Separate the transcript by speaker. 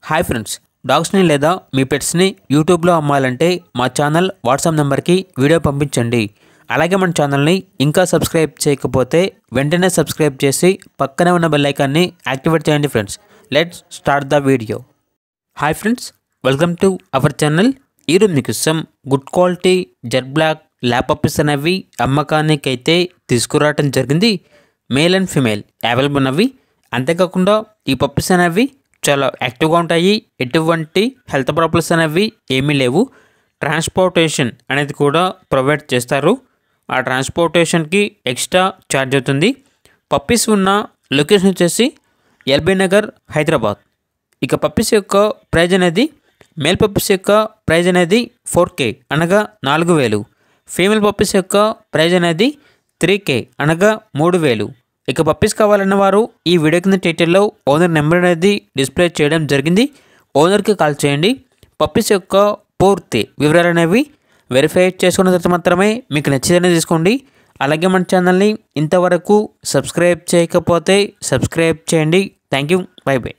Speaker 1: Hi friends, డాగ్స్ని లేదా మీ పెట్స్ని యూట్యూబ్లో అమ్మాలంటే మా ఛానల్ వాట్సాప్ నెంబర్కి వీడియో పంపించండి. అలాగే మన ఛానల్ని ఇంకా సబ్స్క్రైబ్ చేయకపోతే వెంటనే సబ్స్క్రైబ్ చేసి పక్కనే ఉన్న బెల్ ఐకాన్ని యాక్టివేట్ చేయండి. Friends, let's start the video. Hi friends, welcome to our channel. ఈరోజు మీకోసం good quality Z black lab puppies అనేవి అమ్మకానికి అయితే తీసుకురావడం జరిగింది. మేల్ అండ్ ఫిమేల్ అవైలబుల్ ఉన్నవి. అంతేకాకుండా ఈ పప్పీస్ అనేవి చాలా యాక్టివ్గా ఉంటాయి. ఎటువంటి హెల్త్ ప్రాబ్లమ్స్ అనేవి ఏమీ లేవు. ట్రాన్స్పోర్టేషన్ అనేది కూడా ప్రొవైడ్ చేస్తారు. ఆ ట్రాన్స్పోర్టేషన్కి ఎక్స్ట్రా ఛార్జ్ అవుతుంది. పప్పీస్ ఉన్న లొకేషన్ వచ్చేసి ఎల్బీ నగర్, హైదరాబాద్. ఇక పప్పీస్ యొక్క ప్రైజ్ అనేది మేల్ పప్పీస్ యొక్క ప్రైజ్ అనేది 4K అనగా 4,000. ఫీమేల్ పప్పీస్ యొక్క ప్రైజ్ అనేది 3K అనగా 3,000. ఇక పప్పీస్ కావాలన్న వారు ఈ వీడియో కింద టైటిల్లో ఓనర్ నెంబర్ అనేది డిస్ప్లే చేయడం జరిగింది. ఓనర్కి కాల్ చేయండి. పప్పీస్ యొక్క పూర్తి వివరాలు అనేవి వెరిఫై చేసుకున్న తర్వాత మాత్రమే మీకు నచ్చితేనే తీసుకోండి. అలాగే మన ఛానల్ని ఇంతవరకు సబ్స్క్రైబ్ చేయకపోతే సబ్స్క్రైబ్ చేయండి. Thank you. By by.